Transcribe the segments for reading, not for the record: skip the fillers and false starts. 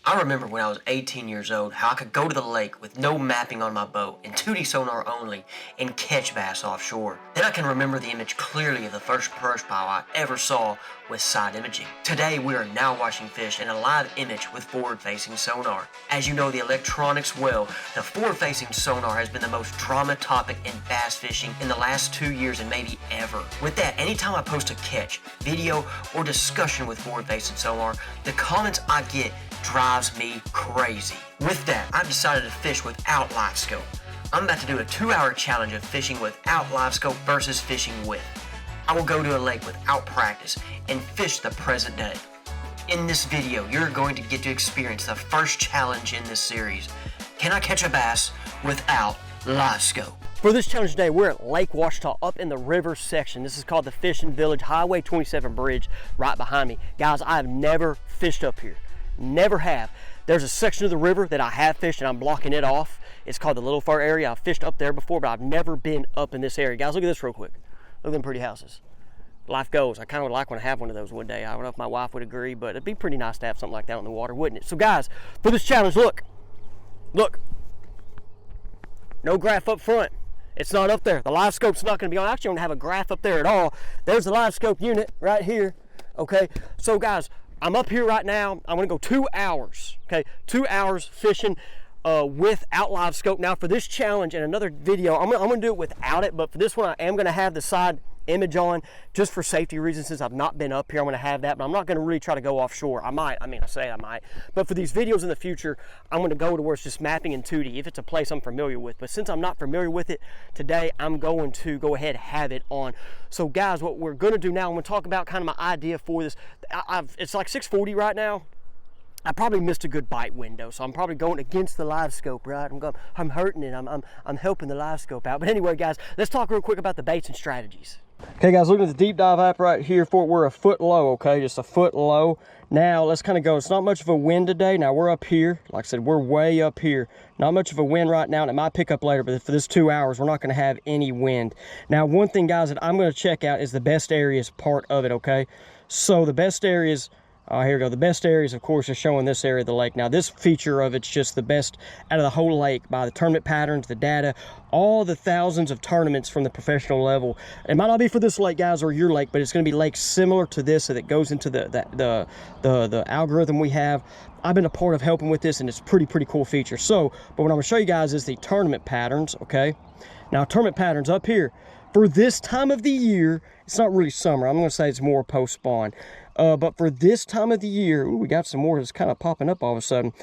I remember when I was 18 years old how I could go to the lake with no mapping on my boat and 2D sonar only and catch bass offshore. Then I can remember the image clearly of the first brush pile I ever saw with side imaging. Today we are now watching fish in a live image with forward-facing sonar. As you know the electronics well, the forward-facing sonar has been the most drama topic in bass fishing in the last 2 years and maybe ever. With that, anytime I post a catch, video, or discussion with forward-facing sonar, the comments I get drives me crazy. With that, I've decided to fish without LiveScope. I'm about to do a 2-hour challenge of fishing without LiveScope versus fishing with. I will go to a lake without practice and fish the present day. In this video, you're going to get to experience the first challenge in this series. Can I catch a bass without LiveScope? For this challenge today, we're at Lake Ouachita up in the river section. This is called the Fishing Village Highway 27 bridge right behind me. Guys, I have never fished up here. Never have. There's a section of the river that I have fished and I'm blocking it off. It's called the Little Fur area. I've fished up there before, but I've never been up in this area. Guys, look at this real quick. Look at them pretty houses. Life goes. I kind of would like to have one of those one day. I don't know if my wife would agree, but it'd be pretty nice to have something like that on the water, wouldn't it? So guys, for this challenge, look. No graph up front. It's not up there. The LiveScope's not going to be on. I actually don't have a graph up there at all. There's the LiveScope unit right here. Okay, so guys, I'm up here right now. I'm going to go 2 hours. Okay, 2 hours fishing without LiveScope. Now for this challenge and another video, I'm going to do it without it, but for this one I am going to have the side image on just for safety reasons. Since I've not been up here, I'm going to have that, but I'm not going to really try to go offshore. I might, I say I might, but for these videos in the future, I'm going to go to where it's just mapping in 2D if it's a place I'm familiar with. But since I'm not familiar with it today, I'm going to go ahead and have it on. So guys, what we're going to do now, I'm going to talk about kind of my idea for this. It's like 6:40 right now. I probably missed a good bite window, so I'm probably going against the LiveScope, right? I'm hurting it. I'm helping the LiveScope out. But anyway, guys, let's talk real quick about the baits and strategies. Okay, guys, looking at the deep dive app right here for it. We're a foot low, okay, just a foot low. Now let's kind of go. It's not much of a wind today. Now we're up here. Like I said, we're way up here. Not much of a wind right now, and it might pick up later, but for this 2 hours, we're not going to have any wind. Now, one thing, guys, that I'm going to check out is the best areas part of it, okay? So the best areas. Here we go. The best areas, of course, are showing this area of the lake. Now, this feature of it's just the best out of the whole lake by the tournament patterns, the data, all the thousands of tournaments from the professional level. It might not be for this lake, guys, or your lake, but it's going to be lakes similar to this that goes into the algorithm we have. I've been a part of helping with this, and it's pretty cool feature. So, but what I'm going to show you guys is the tournament patterns, okay? Now, tournament patterns up here. For this time of the year, it's not really summer. I'm going to say it's more post-spawn. But for this time of the year, ooh, we got some more that's kind of popping up all of a sudden.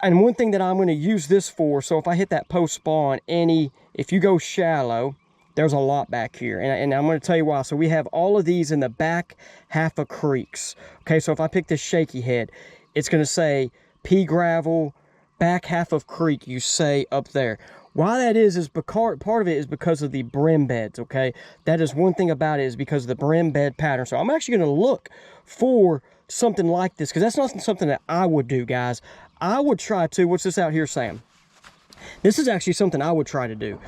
And one thing that I'm going to use this for, so if I hit that post-spawn, if you go shallow, there's a lot back here. And I'm going to tell you why. So we have all of these in the back half of creeks. Okay, so if I pick this shaky head, it's going to say pea gravel, back half of creek, you say up there. Why that is because part of it is because of the brim beds, okay? That is one thing about it, is because of the brim bed pattern. So I'm actually going to look for something like this, because that's not something that I would do, guys. I would try to, what's this out here saying? This is actually something I would try to do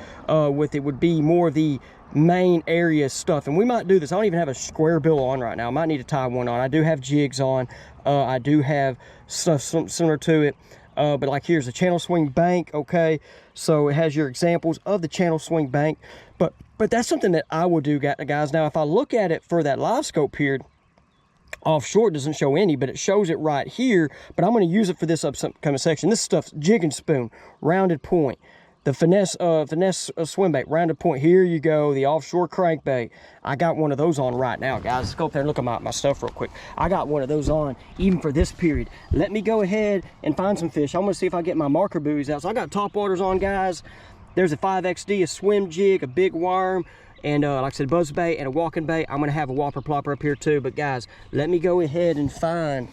with it, would be more of the main area stuff. And we might do this. I don't even have a square bill on right now. I might need to tie one on. I do have jigs on. I do have stuff similar to it. But like here's the channel swing bank, okay? So it has your examples of the channel swing bank. But that's something that I would do, guys. Now, if I look at it for that LiveScope here, offshore it doesn't show any, but it shows it right here. But I'm going to use it for this upcoming section. This stuff's jig and spoon, rounded point. The finesse swim bait, rounded point. Here you go, the offshore crankbait. I got one of those on right now, guys. Let's go up there and look at my stuff real quick. I got one of those on even for this period. Let me go ahead and find some fish. I'm gonna see if I get my marker buoys out. So I got top waters on, guys. There's a 5XD, a swim jig, a big worm, and like I said, buzz bait and a walking bait. I'm gonna have a whopper plopper up here too. But guys, let me go ahead and find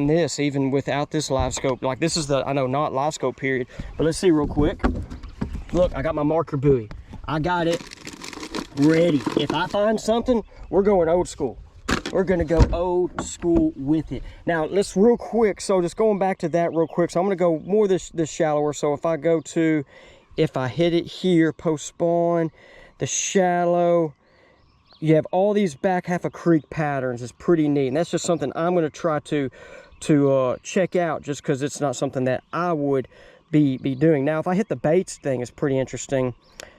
this even without this LiveScope. Like this is the, I know, not LiveScope period, but let's see real quick. Look, I got my marker buoy. I got it ready. If I find something, we're going old school. We're gonna go old school with it. Now let's real quick, so just going back to that real quick, so I'm gonna go more this shallower. So if I hit it here, post spawn, the shallow, you have all these back half of creek patterns. It's pretty neat, and that's just something I'm going to try to to check out, just because it's not something that I would be doing. Now, if I hit the baits thing, it's pretty interesting.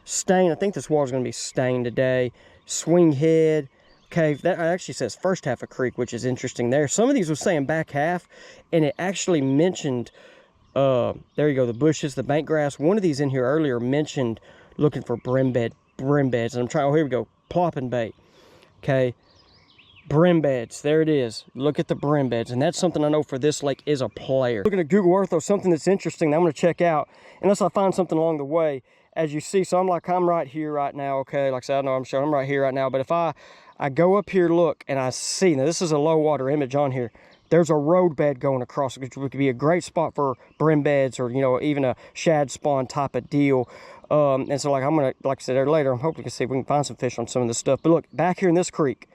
Stain, I think this water's going to be stained today. Swing head. Okay, that actually says first half of creek, which is interesting there. Some of these was saying back half, and it actually mentioned, there you go, the bushes, the bank grass. One of these in here earlier mentioned looking for brim beds. And I'm trying, oh, here we go, plopping bait. Okay, brim beds, there it is. Look at the brim beds, and that's something I know for this lake is a player. Looking at Google Earth, though, something that's interesting that I'm going to check out, unless I find something along the way. As you see, so I'm right here right now, okay? Like I said, I know I'm showing, I'm right here right now, but if I go up here, look, and I see, now this is a low water image on here, there's a road bed going across, which could be a great spot for brim beds, or, you know, even a shad spawn type of deal. And so, like, I'm going to, like I said later, I'm hoping to see if we can find some fish on some of this stuff. But look, back here in this creek,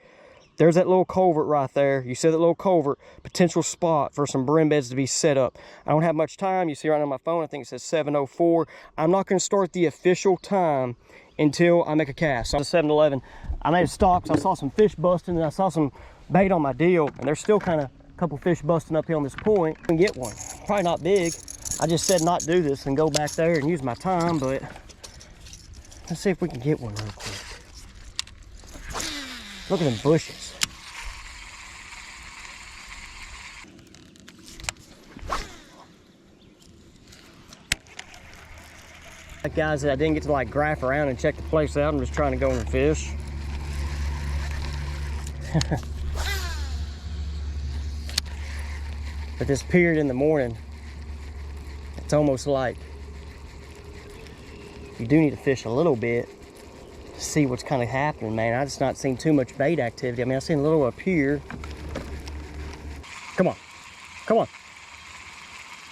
there's that little culvert right there. You see that little culvert, potential spot for some brim beds to be set up. I don't have much time. You see right on my phone, I think it says 7:04. I'm not going to start the official time until I make a cast. So, 7-Eleven, I made a stop because I saw some fish busting, and I saw some bait on my deal, and there's still kind of a couple fish busting up here on this point. I can get one. Probably not big. I just said not do this and go back there and use my time, but let's see if we can get one real quick. Look at them bushes. Guys, that I didn't get to like graph around and check the place out. I'm just trying to go and fish. But this period in the morning, it's almost like you do need to fish a little bit to see what's kind of happening, man. I just not seen too much bait activity. I mean, I've seen a little up here. Come on, come on,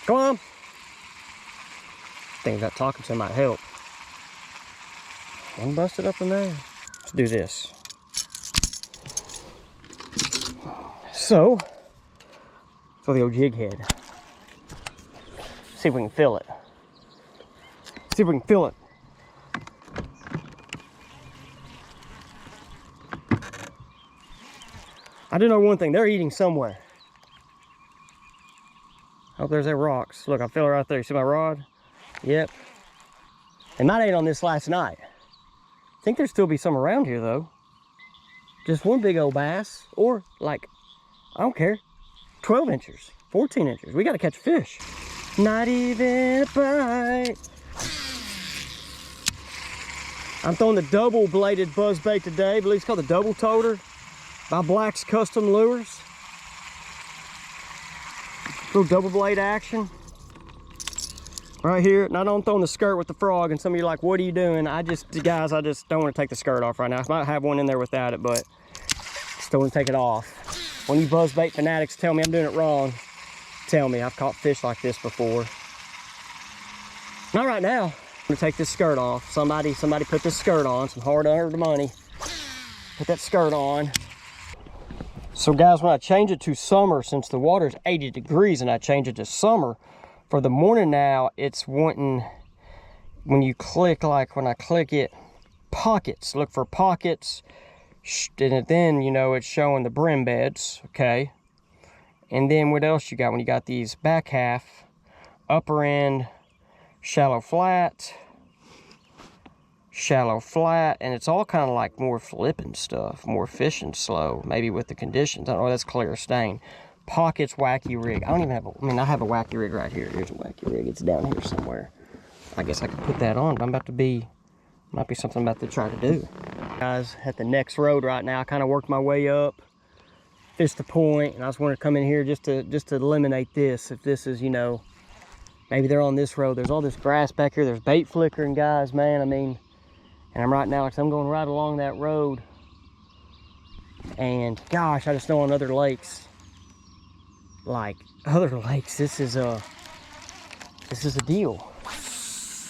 come on. I think that talking to him might help. One busted up in there. Let's do this. So, for the old jig head. See if we can fill it. See if we can fill it. I do know one thing, they're eating somewhere. Oh, there's that rocks. Look, I fell right there. You see my rod? Yep. They might have ate on this last night. I think there'll still be some around here, though. Just one big old bass, or like, I don't care, 12 inches, 14 inches. We got to catch fish. Not even a bite. I'm throwing the double-bladed buzzbait today. I believe it's called the Double Toter by Black's Custom Lures. Little double blade action. Right here, not on throwing the skirt with the frog, and some of you are like, what are you doing? Guys, I just don't want to take the skirt off right now. I might have one in there without it, but still want to take it off. When you buzzbait fanatics tell me I'm doing it wrong, tell me. I've caught fish like this before. Not right now. I'm gonna take this skirt off. Somebody put this skirt on, some hard-earned money. Put that skirt on. So guys, when I change it to summer, since the water's 80 degrees and I change it to summer, for the morning now, it's wanting, when you click, like when I click it, pockets, look for pockets, and then, you know, it's showing the brim beds, okay? And then what else you got when you got these back half, upper end, shallow flat, and it's all kind of like more flipping stuff, more fishing slow, maybe with the conditions. I don't know, that's clear stain. Pockets, wacky rig. I don't even have I have a wacky rig right here. Here's a wacky rig. It's down here somewhere. I guess I could put that on, but might be something I'm about to try to do. Guys, at the next road right now, I kind of worked my way up, fished the point, and I just wanted to come in here just to eliminate this. If this is, you know, maybe they're on this road. There's all this grass back here. There's bait flickering, guys, man. I mean, and I'm right now, like I'm going right along that road. And gosh, I just know on other lakes, this is a deal.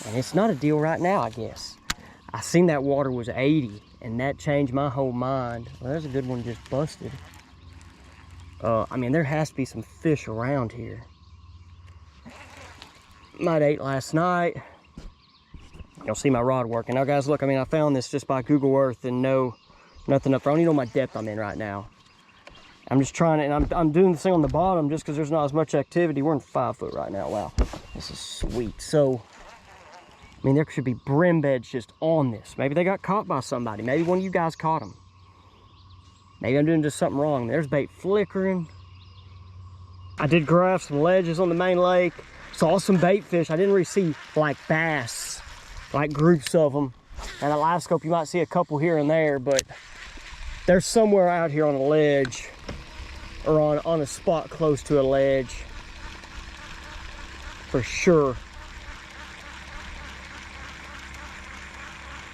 And it's not a deal right now, I guess. I seen that water was 80, and that changed my whole mind. Well, there's a good one just busted. I mean, there has to be some fish around here. Might ate last night. You'll see my rod working. Now, guys, look, I mean, I found this just by Google Earth and nothing up there. I don't even know my depth I'm in right now. I'm just trying to, and I'm doing this thing on the bottom just because there's not as much activity. We're in 5 foot right now. Wow, this is sweet. So, I mean, there should be brim beds just on this. Maybe they got caught by somebody. Maybe one of you guys caught them. Maybe I'm doing just something wrong. There's bait flickering. I did graph some ledges on the main lake. Saw some bait fish. I didn't really see like bass, like groups of them. And at LiveScope, you might see a couple here and there, but there's somewhere out here on a ledge or on a spot close to a ledge for sure.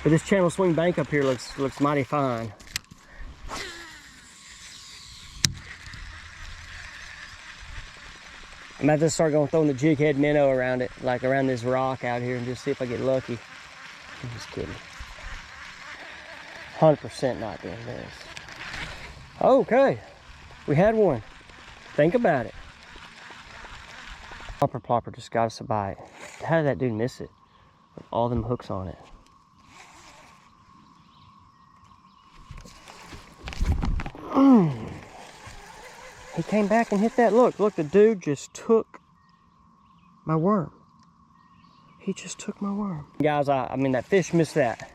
But this channel swing bank up here looks mighty fine. I'm about to start going throwing the jig head minnow around it, like around this rock out here, and just see if I get lucky. I'm just kidding. 100% not doing this. Okay, we had one. Think about it. Plopper just got us a bite. How did that dude miss it? With all them hooks on it. He came back and hit that. Look, the dude just took my worm. He just took my worm. Guys, I mean, that fish missed that.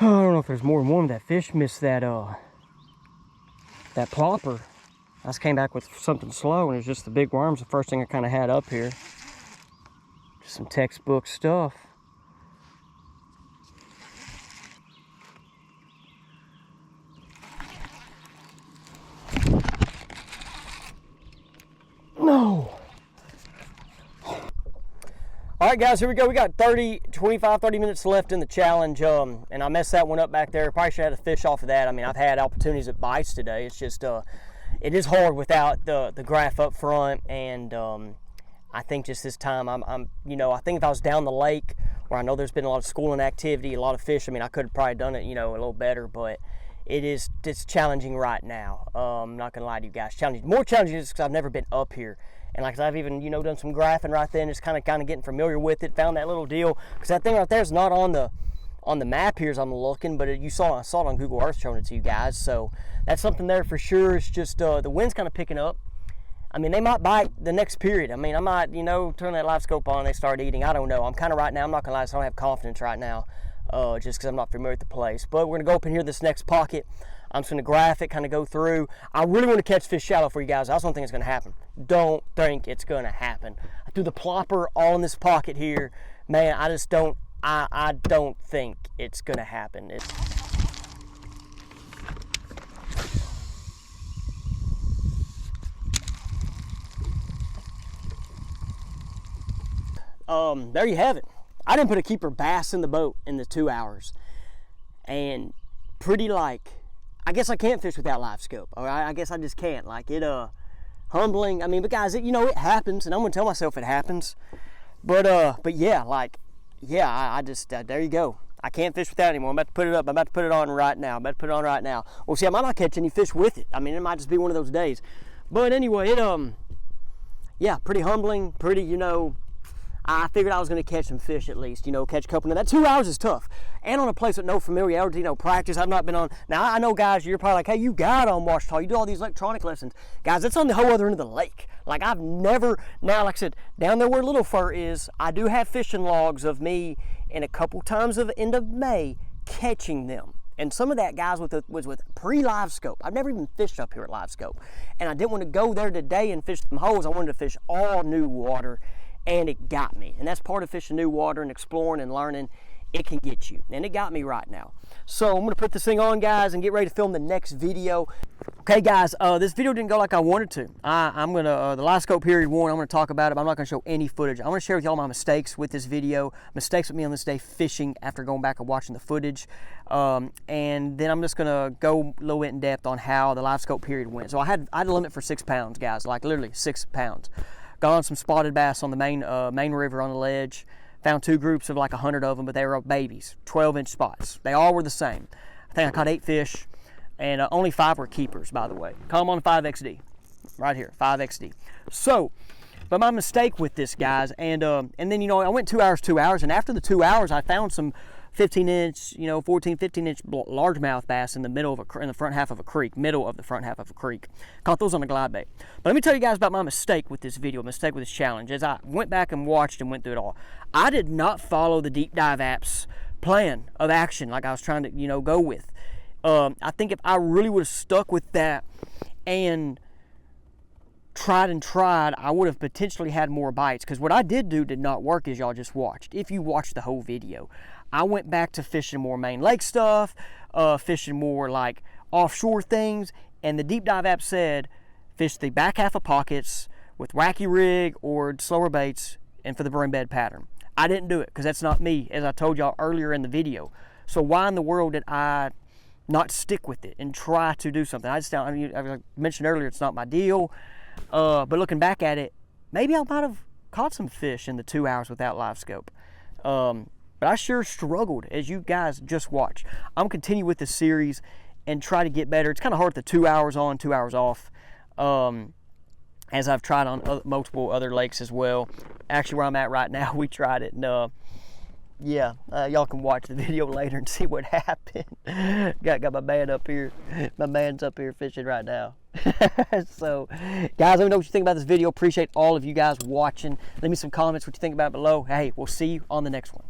Oh, I don't know if there's more than one. That fish missed that, that plopper. I just came back with something slow, and it's just the big worms, the first thing I kind of had up here. Just some textbook stuff. No. All right, guys, here we go. We got 25, 30 minutes left in the challenge, and I messed that one up back there. Probably should have had a fish off of that. I mean, I've had opportunities at bites today. It's just, it is hard without the graph up front, and I think just this time, you know, I think if I was down the lake where I know there's been a lot of schooling activity, a lot of fish, I mean, I could have probably done it, you know, a little better, but it's challenging right now. I'm not gonna lie to you guys, challenging. More challenging is because I've never been up here. And like I've even, you know, done some graphing right then, just kind of getting familiar with it, found that little deal. Because that thing right there is not on the map here as I'm looking, but I saw it on Google Earth showing it to you guys. So that's something there for sure. It's just the wind's kind of picking up. I mean, they might bite the next period. I mean, I might, you know, turn that LiveScope on and they start eating. I don't know. I'm kind of right now, I'm not gonna lie, I don't have confidence right now, just because I'm not familiar with the place. But we're gonna go up in here this next pocket. I'm just going to graph it, kind of go through. I really want to catch fish shallow for you guys. That's one thing that's going to happen. Don't think it's going to happen. I threw the plopper all in this pocket here. Man, I just don't, I don't think it's going to happen. There you have it. I didn't put a keeper bass in the boat in the 2 hours. And pretty like, I guess I can't fish without LiveScope. All right, I guess I just can't. Like it, humbling. I mean, but guys, you know, it happens, and I'm gonna tell myself it happens. But yeah, like, yeah, I just there you go. I can't fish without anymore. I'm about to put it up. I'm about to put it on right now. Well, see, I might not catch any fish with it. I mean, it might just be one of those days. But anyway, yeah, pretty humbling. Pretty, you know. I figured I was going to catch some fish at least, you know, catch a couple. Now, that 2 hours is tough. And on a place with no familiarity, no practice. I've not been on. Now, I know, guys, you're probably like, hey, you got on Washita. You do all these electronic lessons. Guys, that's on the whole other end of the lake. Like, I've never, now, like I said, down there where Little Fur is, I do have fishing logs of me in a couple times of the end of May catching them. And some of that, guys, was with pre-LiveScope. I've never even fished up here at LiveScope. And I didn't want to go there today and fish some holes. I wanted to fish all new water. And it got me. And that's part of fishing new water and exploring and learning. It can get you. And it got me right now. So I'm going to put this thing on, guys, and get ready to film the next video. Okay, guys, this video didn't go like I wanted to. I'm going to, the LiveScope period 1, I'm going to talk about it, but I'm not going to show any footage. I'm going to share with y'all my mistakes with this video, mistakes with me on this day fishing after going back and watching the footage. And then I'm just going to go a little bit in depth on how the LiveScope period went. So I had a limit for 6 pounds, guys, like literally 6 pounds. Got on some spotted bass on the main river on the ledge. Found 2 groups of like 100 of them, but they were babies, 12-inch spots. They all were the same. I think I caught 8 fish, and only 5 were keepers, by the way. Caught them on 5XD, right here, 5XD. So, but my mistake with this, guys, and then, you know, I went 2 hours, and after the 2 hours, I found some 15-inch, 14, 15-inch largemouth bass in the middle of in the front half of a creek, Caught those on a glide bait. But let me tell you guys about my mistake with this video, mistake with this challenge. As I went back and watched and went through it all, I did not follow the deep dive app's plan of action like I was trying to, go with. I think if I really would have stuck with that and tried, I would have potentially had more bites. Because what I did do did not work, as y'all just watched. If you watched the whole video, I went back to fishing more main lake stuff, fishing more like offshore things, and the deep dive app said fish the back half of pockets with wacky rig or slower baits and for the burn bed pattern. I didn't do it because that's not me, as I told y'all earlier in the video. So why in the world did I not stick with it and try to do something? I mentioned earlier, it's not my deal. But looking back at it, maybe I might have caught some fish in the 2 hours without LiveScope. But I sure struggled, as you guys just watched. I'm going to continue with this series and try to get better. It's kind of hard, the 2 hours on, 2 hours off, as I've tried on multiple other lakes as well. Actually, where I'm at right now, we tried it, and y'all can watch the video later and see what happened. got my man up here. My man's up here fishing right now. So, guys, let me know what you think about this video. Appreciate all of you guys watching. Leave me some comments what you think about it below. Hey, we'll see you on the next one.